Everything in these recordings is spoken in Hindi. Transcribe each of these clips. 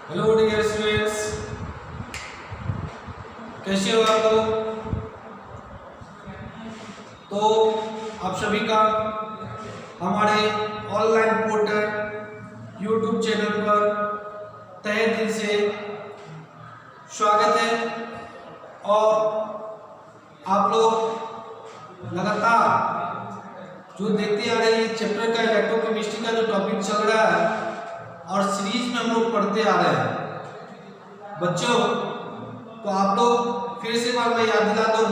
हेलो डियर स्टूडेंट्स, कैसे हो आप लोग। तो आप सभी का हमारे ऑनलाइन पोर्टल यूट्यूब चैनल पर तहे दिल से स्वागत है। और आप लोग लगातार जो देखते आ रहे हैं चैप्टर का इलेक्ट्रोकेमिस्ट्री का जो टॉपिक चल रहा है और सीरीज में हम लोग पढ़ते आ रहे हैं बच्चों। तो आप लोग फिर से बार मैं याद दिला दूं,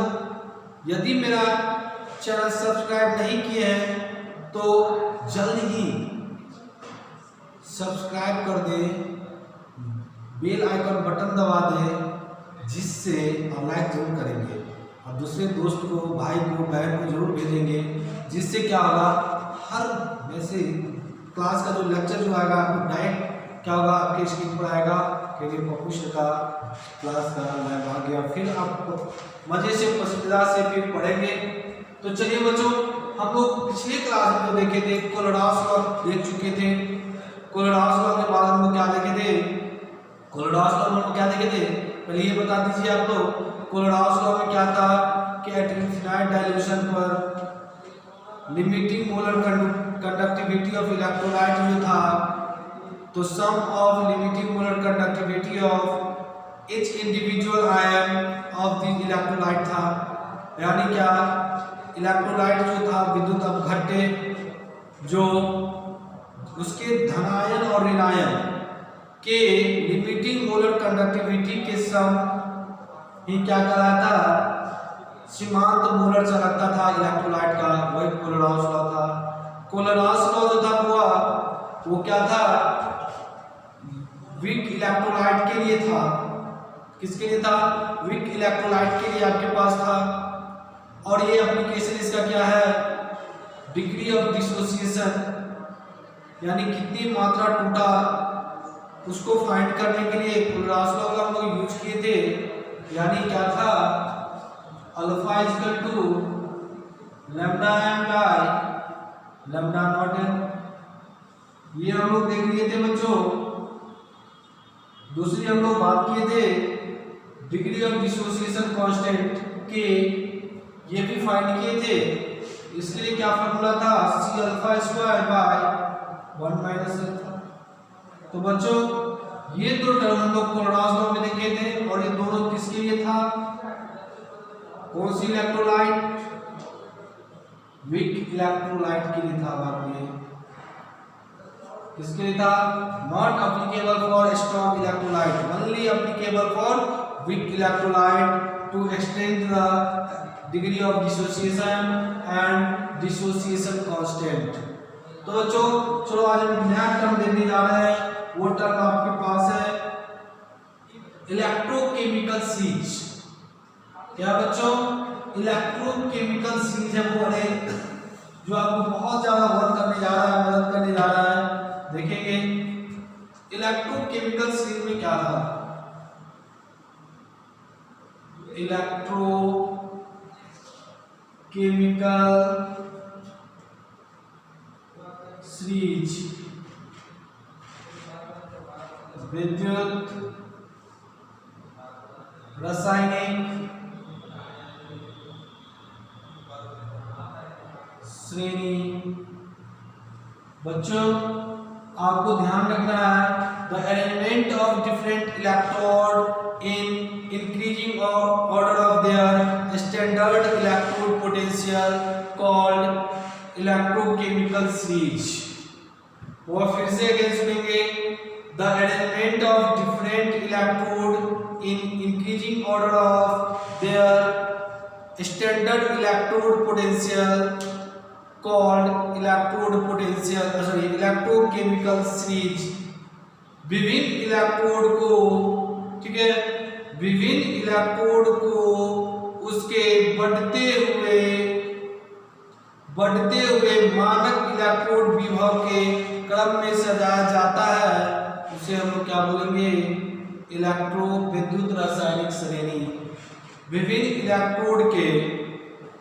यदि मेरा चैनल सब्सक्राइब नहीं किए हैं तो जल्द ही सब्सक्राइब कर दें, बेल आइकन बटन दबा दें, जिससे आप लाइक जरूर करेंगे और दूसरे दोस्त को, भाई को, बहन को जरूर भेजेंगे, जिससे क्या होगा हर वैसे क्लास का जो लेक्चर जो आएगा आपको डायरेक्ट क्या होगा आपके स्क्रीन पर आएगा कि पप्पू सर का क्लास का लाइव आ गया, फिर आप मजे से पसंदीदा से फिर पढ़ेंगे। तो चलिए बच्चों, हम लोग पिछले क्लास में जो देखे थे कोलोइडस लॉ देख चुके थे। कोलोइडस लॉ के बाद हम लोग क्या देखे थे, कोलोइडस लॉ में हम क्या देखे थे, पहले ये बता दीजिए आप लोग। कोलोइडस लॉ में क्या था कि एट इनफिनाइट डाइल्यूशन पर limiting molar conductivity of electrolyte जो था, तो sum of limiting molar conductivity of each individual ion of the electrolyte था। यानी क्या, इलेक्ट्रोलाइट जो था विद्युत अपघट्य, जो उसके धनायन और ऋणायन के लिमिटिंग मोलर कंडक्टिविटी के सम ही क्या कहलाता, सीमांत मोलर चालकता था इलेक्ट्रोलाइट का, वही कोलोइडस लॉ था। कोलोइडस लॉ जो था हुआ वो क्या था, वीक इलेक्ट्रोलाइट के लिए था। किसके लिए था, वीक इलेक्ट्रोलाइट के लिए आपके पास था। और ये एप्लीकेशन इसका क्या है, डिग्री ऑफ डिसोसिएशन, यानी कितनी मात्रा टूटा उसको फाइंड करने के लिए कोलोइडस लॉ का हम लोग यूज किए थे। यानी क्या था, alpha equal to lambda M by lambda not M, ये हम लोग देख लिए थे बच्चों। दूसरी हम लोग बात किए थे डिग्री ऑफ डिसोसिएशन कांस्टेंट के, ये भी फाइंड किए थे। इसके लिए क्या फार्मूला था, C alpha square by 1 minus alpha. तो बच्चों ये दो टर्म हम लोग कोलोइडस लॉ में देखे थे, और ये दोनों किसके लिए था, कौन सी इलेक्ट्रोलाइट, वीक इलेक्ट्रोलाइट के लिए था। बात ये किसके लिए था, not applicable for strong electrolyte, only applicable for weak electrolyte to extend the degree of dissociation and dissociation constant. तो बच्चों चलो आज हम नया टर्म देखने जा रहे हैं, वो टर्म आपके पास है इलेक्ट्रोकेमिकल सीरीज। क्या बच्चों, इलेक्ट्रोकेमिकल सीरीज है वो है जो आपको बहुत ज्यादा वर्क करने जा रहा है, मदद करने जा रहा है। देखेंगे इलेक्ट्रोकेमिकल सीरीज में क्या था, इलेक्ट्रो केमिकल सीरीज विद्युत रासायनिक श्रेणी। बच्चों आपको ध्यान रखना है, the arrangement of different electrode in increasing order of their standard electrode potential called electrochemical series. वो फिर से अगेन सुनेंगे, the arrangement of different electrode in increasing order of their standard electrode potential called electrochemical series. विभिन्न इलेक्ट्रोड को, ठीक है, विभिन्न इलेक्ट्रोड को उसके बढ़ते हुए मानक इलेक्ट्रोड विभव के क्रम में सजाया जाता है, उसे हम लोग क्या बोलेंगे, इलेक्ट्रो विद्युत रासायनिक श्रेणी। विभिन्न इलेक्ट्रोड के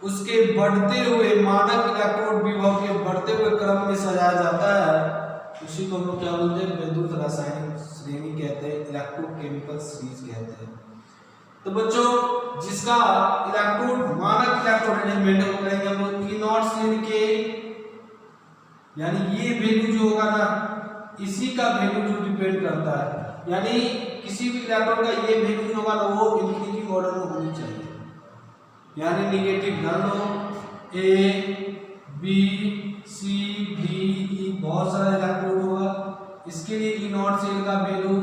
उसके बढ़ते हुए मानक इलेक्ट्रोड विभव के बढ़ते हुए क्रम में सजाया जाता है, उसी को हम लोग क्या बोलते हैं, विद्युत रासायनिक श्रेणी कहते हैं, इलेक्ट्रोकेमिकल सीरीज कहते हैं। तो बच्चों जिसका इलेक्ट्रोड मानक इलेक्ट्रोड अरेंजमेंट करेंगे हम लोग ई नॉट सेल के, यानी ये वैल्यू जो होगा ना इसी का वैल्यू जो डिपेंड करता है, यानी किसी भी इलेक्ट्रॉन का ये वैल्यू जो होगा ना वो इंक्रीजिंग ऑर्डर में होनी चाहिए, यानी नेगेटिव ध्यान लो A B C D E बहुत सारा इलेक्ट्रॉन होगा, इसके लिए ई नॉट सेल का वैल्यू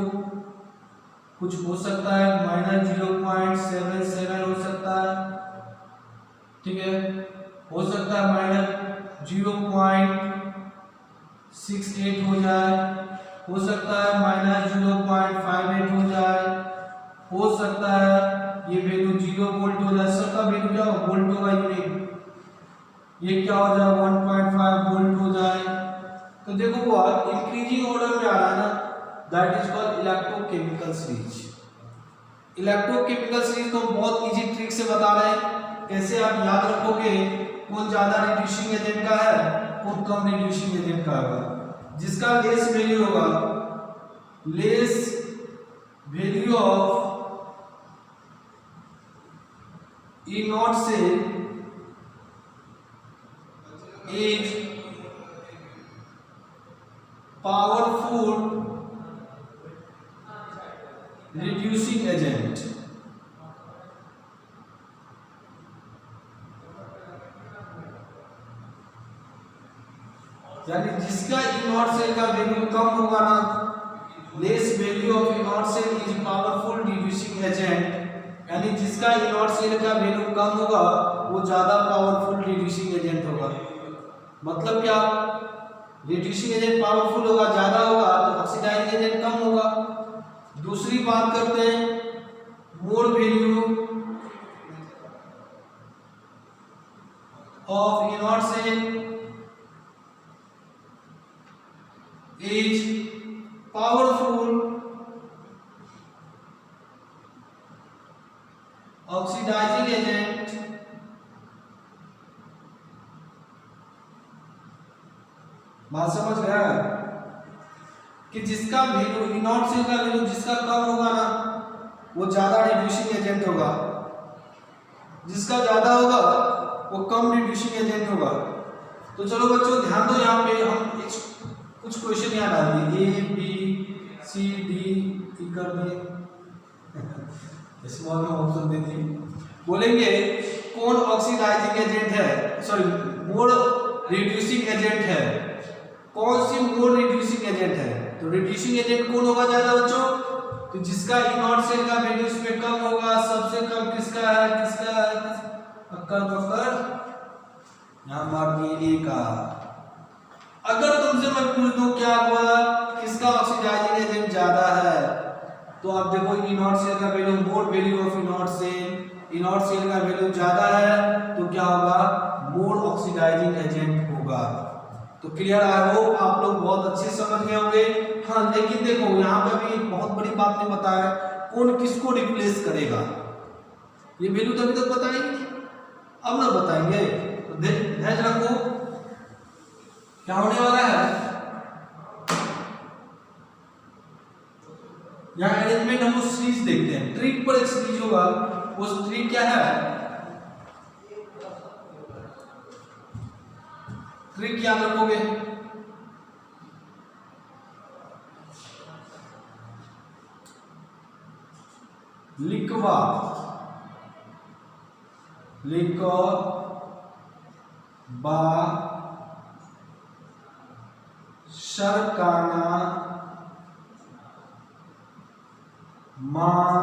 कुछ हो सकता है -0.77 हो सकता है, ठीक है, हो सकता है -0.68 हो जाए, हो सकता है -0.58 हो जाए, हो सकता है ये वैल्यू 0 वोल्ट हो जाए, सबका वैल्यू क्या हो वोल्ट होगा यूनिट, ये क्या हो जाए 1.5 वोल्ट हो जाए। तो देखो वो इंक्रीजिंग ऑर्डर में आ रहा है ना, that is called electrochemical series. Electrochemical series तो बहुत इजी ट्रिक से बता रहे हैं, कैसे आप याद रखोगे कौन ज्यादा रिड्यूसिंग एजेंट का है कौन कम रिड्यूसिंग एजेंट का होगा। जिसका लेस वैल्यू होगा, less value of E not cell is powerful reducing agent. यानी जिसका ई नॉट सेल का वैल्यू कम होगा ना, less value of E not cell is powerful reducing agent, यानी जिसका ई नॉट सेल का वैल्यू कम होगा वो ज्यादा पावरफुल रिड्यूसिंग एजेंट होगा। मतलब क्या, रिड्यूसिंग एजेंट पावरफुल होगा ज्यादा होगा तो ऑक्सीडाइजिंग एजेंट कम होगा। दूसरी बात करते हैं more value of E not cell is powerful oxidizing agent बात समझ गया कि जिसका वैल्यू ई नॉट सेल का वैल्यू जिसका कम होगा ना वो ज्यादा रिड्यूसिंग एजेंट होगा, जिसका ज्यादा होगा वो कम रिड्यूसिंग एजेंट होगा। तो चलो बच्चों ध्यान दो, यहाँ पे हम कुछ क्वेश्चन याद आ दिए, ए बी सी डी कर दिए स्मॉल में ऑप्शन दे दिए। बोलेंगे कौन ऑक्सीडाइजिंग एजेंट है, सॉरी मोल रिड्यूसिंग एजेंट है, कौन सी मोल रिड्यूसिंग एजेंट है। तो रिड्यूसिंग एजेंट कौन होगा ज्यादा बच्चों, तो जिसका ई नॉट सेल का वैल्यू इसमें कम होगा। सबसे कम किसका है, अक्कर बकर यहां मार दिए ए का। अगर तुमसे मैं पूछ दूं क्या बोला किसका ऑक्सीडाइजिंग एजेंट ज्यादा है, तो आप देखो ई नॉट सेल का value more value of E not cell का वैल्यू ज्यादा है तो क्या होगा मोल ऑक्सीडाइजिंग एजेंट होगा। तो क्लियर, आई होप आप लोग बहुत अच्छे समझ गए होंगे। हाँ लेकिन देखो यहाँ पे भी बहुत बड़ी बात नहीं बताया कौन किसको रिप्लेस करेगा, ये वैल्यू तो अभी तक बताई नहीं, अब ना बताएंगे। तो ध्यान रखो क्या होने वाला है, यहाँ अरेंजमेंट हम लोग सीरीज देखते हैं, ट्रिक पर एक सीरीज होगा, वो ट्रिक क्या है, ट्रिक क्या रखोगे, लिखवा सरकाना मान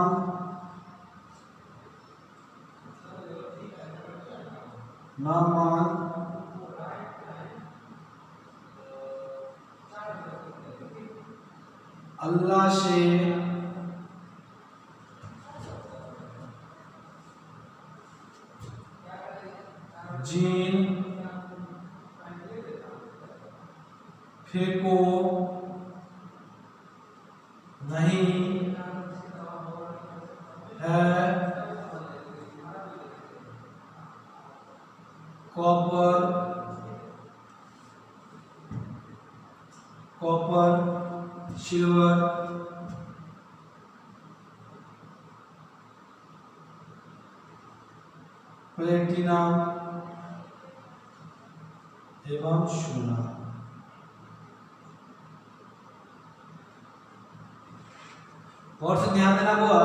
ना मान अल्लाह से जीन फेंको नहीं है, कॉपर सिल्वर प्लेटिनम एवं सोना। और से ध्यान देना हुआ,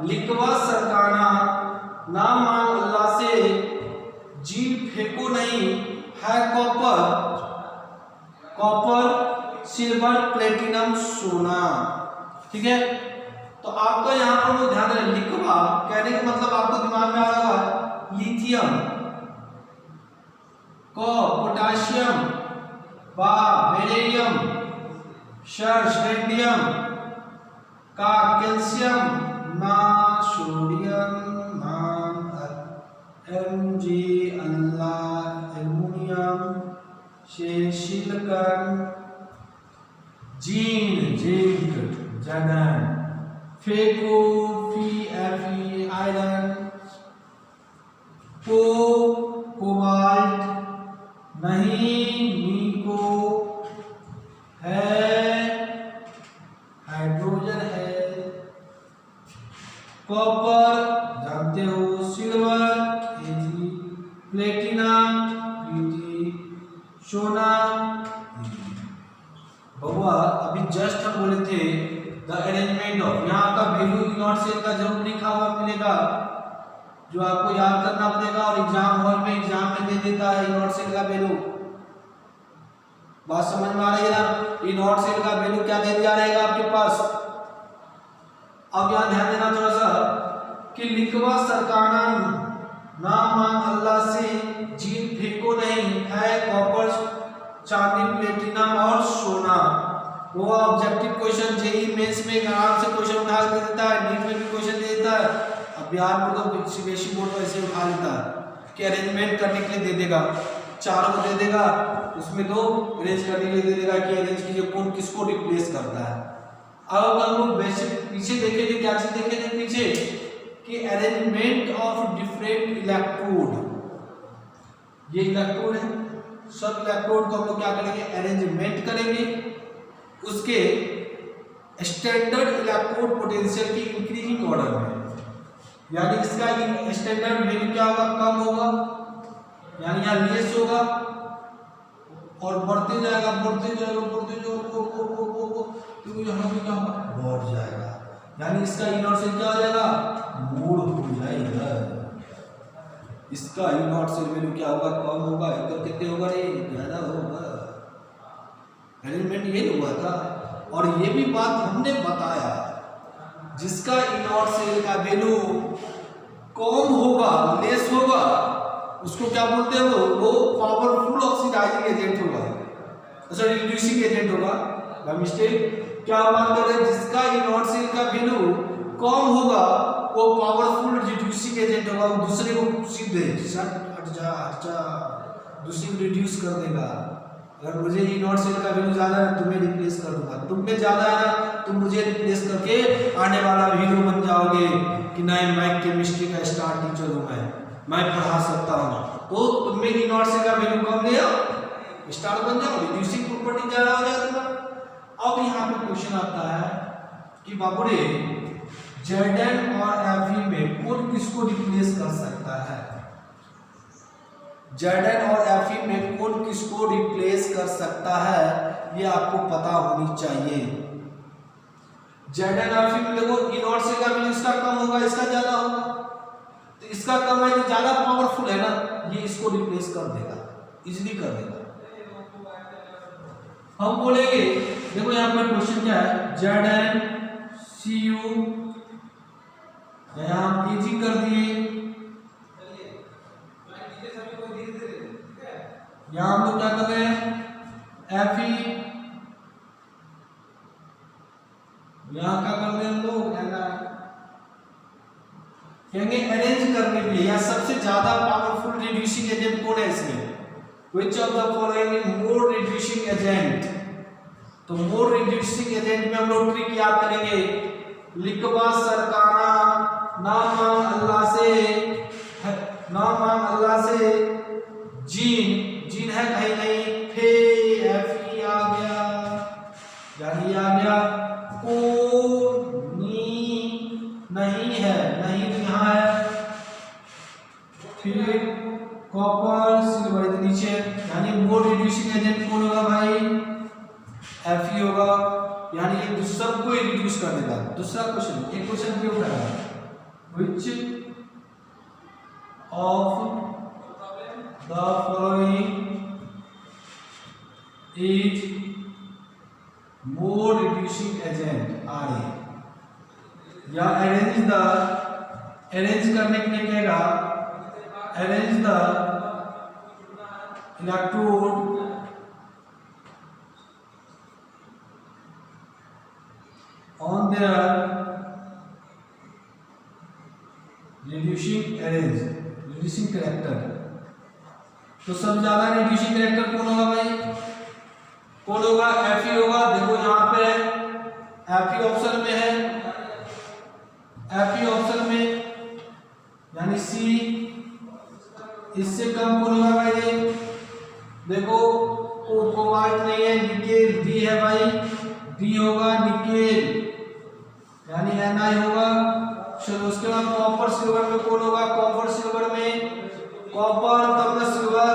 लिखवा सरकाना नाम मांग अल्लाह से, जीन फेंको नहीं है कॉपर, कॉपर सिल्वर प्लेटिनम सोना। ठीक है, तो आपका यहाँ पर वो ध्यान रहे, लिखवा कहने का मतलब आपको दिमाग में आ रहा है लिथियम, को पोटाशियम, बा बेरिलियम, स्लेडियम, का कैल्शियम, ना सोडियम, ना Mg अल्लाह एल्युमिनियम, से सिलिकॉन, जीन जिंक जर्नन, फेको Fe आयरन, कोबाल्ट नहीं, निको है हाइड्रोजन है, कॉपर जानते हो, सिल्वर Ag, प्लेटिनम Pg, सोना Ag। बबुआ अभी जस्ट हम बोले थे द अरेंजमेंट ऑफ, यहाँ का वैल्यू नॉट सेल का जरूर लिखा हुआ मिलेगा जो आपको याद करना पड़ेगा और एग्जाम हॉल में एग्जाम में दे देता है नॉट सेल का वैल्यू। बात समझ में आ रही है ना, ये नॉट सेल का वैल्यू क्या दे दिया रहेगा आपके पास। अब यहाँ ध्यान देना थोड़ा सा कि लिखवा सरकाना नाम मांग अल्लाह से, जीन फेंको नहीं है कॉपर चांदी प्लेटिनम और सोना। वो ऑब्जेक्टिव क्वेश्चन जेई मेंस में आराम से क्वेश्चन उठा के देता है, नीट में भी क्वेश्चन दे देता है। अब बिहार में तो सीबीएसई बोर्ड वैसे उठा लेता है कि अरेंजमेंट करने के लिए दे देगा, चार को दे देगा, उसमें दो अरेंज करने के लिए दे देगा कि अरेंज कीजिए कौन किसको रिप्लेस करता है। अब हम लोग वैसे पीछे देखेंगे, क्या चीज देखेंगे पीछे कि अरेंजमेंट ऑफ डिफरेंट इलेक्ट्रोड, ये इलेक्ट्रोड है, सब इलेक्ट्रोड को हम लोग क्या करेंगे अरेंजमेंट करेंगे, उसके स्टैंडर्ड इलेक्ट्रोड पोटेंशियल की इंक्रीजिंग ऑर्डर में, यानी इसका स्टैंडर्ड वैल्यू क्या होगा, कम होगा, यानी यहाँ लेस होगा और बढ़ते जाएगा बढ़ते जाएगा बढ़ते जाएगा यहाँ पे क्या होगा बढ़ जाएगा, यानी इसका इनॉट सेल क्या हो जाएगा मूड हो जाएगा, इसका इनॉट सेल वैल्यू क्या होगा कम होगा, इधर कितने होगा रे ज्यादा होगा। अरेंजमेंट ये हुआ था और ये भी बात हमने बताया, जिसका इनॉट सेल का वैल्यू कम होगा लेस होगा उसको क्या बोलते हैं, वो पावरफुल ऑक्सीडाइजिंग एजेंट होगा, सॉरी रिड्यूसिंग एजेंट होगा। बाय मिस्टेक क्या बात कर रहे हैं, जिसका इनॉट सेल का वैल्यू कम होगा वो पावरफुल रिड्यूसिंग एजेंट होगा, वो दूसरे को सीधे हट जा दूसरे को रिड्यूस कर देगा। अगर मुझे इनॉट सेल का वैल्यू ज्यादा है तुम्हें रिप्लेस कर दूंगा, तुम में ज्यादा है ना तुम मुझे रिप्लेस करके आने वाला हीरो बन जाओगे कि नहीं मैं केमिस्ट्री का स्टार टीचर हूं, मैं पढ़ा सकता हूं, तो तुम में इनॉट सेल का वैल्यू कम ले आओ स्टार बन जाओ, रिड्यूसिंग प्रॉपर्टी ज्यादा हो जाएगा। अब यहाँ पे क्वेश्चन आता है कि बाबू रे Zn और Fe में कौन किसको रिप्लेस कर सकता है, Zn और Fe में कौन किसको रिप्लेस कर सकता है ये आपको पता होनी चाहिए। Zn और Fe में देखो इनॉट सेल का वैल्यू इसका कम होगा इसका ज्यादा होगा, तो इसका कम है जो ज्यादा पावरफुल है ना ये इसको रिप्लेस कर देगा, इजीली कर देगा। हम बोलेंगे देखो यहाँ पर क्वेश्चन क्या है ZnCu, यहाँ हम Ag कर दिए, यहाँ हम लोग क्या कर रहे हैं Fe, यहाँ क्या कर रहे हैं हम लोग कहेंगे अरेंज करने के लिए, या सबसे ज्यादा पावरफुल रिड्यूसिंग एजेंट कौन है इसमें, which of the following is more reducing agent। तो मोर रिड्यूसिंग एजेंट में हम लोग ट्रिक याद करेंगे, लिखवा सरकाना नाम मांग अल्लाह से, जीन है कहीं नहीं, फे Fe आ गया, यानी आ गया, को नी नहीं है, नहीं तो यहाँ है, फिर कॉपर सिल्वर इधर नीचे, यानी मोर रिड्यूसिंग एजेंट कौन होगा भाई? Fe होगा, यानी ये सबको रिड्यूस कर देगा। दूसरा क्वेश्चन, एक क्वेश्चन क्यों कर रहा है? Which of the following is more reducing agent? RA या अरेंज करने के लिए कहेगा arrange the electrode on their reducing character। तो सब ज्यादा रिड्यूसिंग कैरेक्टर कौन होगा भाई? कौन होगा? Fe होगा। देखो यहाँ पे Fe ऑप्शन में है, Fe ऑप्शन में, यानी C। इससे कम कौन होगा भाई? देखो कोबाल्ट नहीं है, निकेल D है भाई, D होगा निकेल, यानी Na होगा। चलो उसके बाद कॉपर सिल्वर में कौन होगा? कॉपर सिल्वर में कॉपर तब में सिल्वर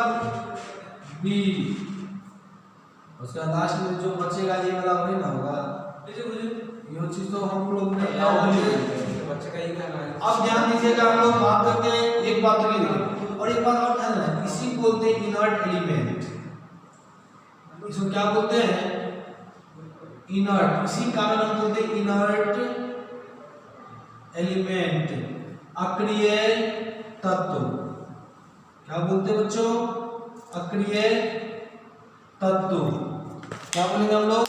B। उसका लास्ट में जो बचेगा ये वाला वही ना होगा। ये चीज तो हम लोग ने अब ध्यान दीजिएगा, हम लोग बात करते हैं एक बात तो ये, और एक बात और ध्यान रखना, इसी बोलते हैं इनर्ट एलिमेंट। इसको क्या बोलते हैं? इनर्ट। इसी कारण हम बोलते हैं इनर्ट एलिमेंट, अक्रिय तत्व। क्या बोलते हैं बच्चों? अक्रिय तत्व। क्या बोलेंगे हम लोग?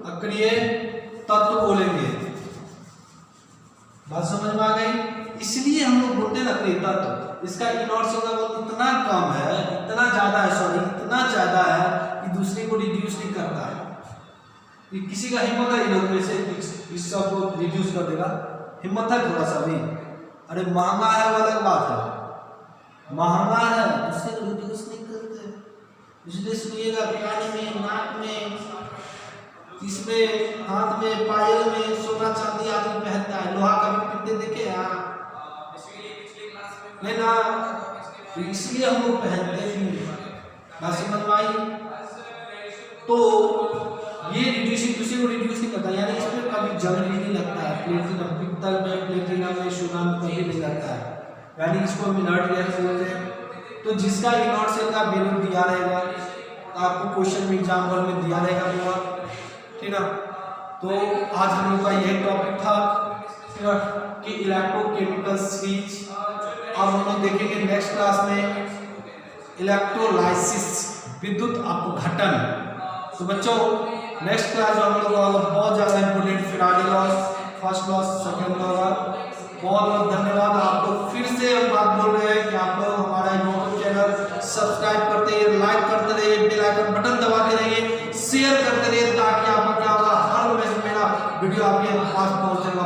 अक्रिय तत्व बोलेंगे। बात समझ में आ गई? इसलिए हम लोग बोलते हैं अक्रिय तत्व। इसका इनर्ट होना इतना कम है, इतना ज्यादा है, सॉरी इतना ज्यादा है कि दूसरे को रिड्यूस नहीं करता है। किसी का हिम्मत है इनमें से इस सब को रिड्यूस कर देगा? हिम्मत है थोड़ा सा भी? अरे महंगा है वो अलग बात है, महंगा है उससे रिड्यूस नहीं करते। इसलिए सुनिएगा, कान में, नाक में, इसमें, हाथ में, पायल में सोना चांदी आदमी पहनता है, लोहा का भी पहनते देखे नहीं ना? तो इसलिए हम लोग पहनते हैं। बात समझ में आई? तो ये रिड्यूसिंग दूसरे को रिड्यूस नहीं करता, यानी इसमें कभी जंग नहीं लगता है। प्लेटिनम, पित्तल में, प्लेटिनम में, सोना में कभी नहीं लगता है, यानी इसको हम इनर्ट रिएक्शन बोलते हैं। तो जिसका इनर्ट सेल का वैल्यू दिया रहेगा, आपको क्वेश्चन में एग्जाम्पल में दिया रहेगा पूरा, ठीक ना? तो आज हम लोग का यह टॉपिक था कि इलेक्ट्रोकेमिकल स्विच। अब हम लोग देखेंगे नेक्स्ट क्लास में इलेक्ट्रोलाइसिस, विद्युत अपघटन। तो बच्चों नेक्स्ट क्लास जो हम लोग का बहुत ज़्यादा important Faraday loss, first loss, second law का। बहुत बहुत धन्यवाद। आप लोग फिर से हम बात बोल रहे हैं कि आप लोग हमारा यूट्यूब चैनल सब्सक्राइब करते रहिए, लाइक करते रहिए, बेल आइकन बटन दबाते रहिए, शेयर करते रहिए, ताकि आपका क्या होगा, हर मेरा वीडियो आपके पास पहुंचेगा।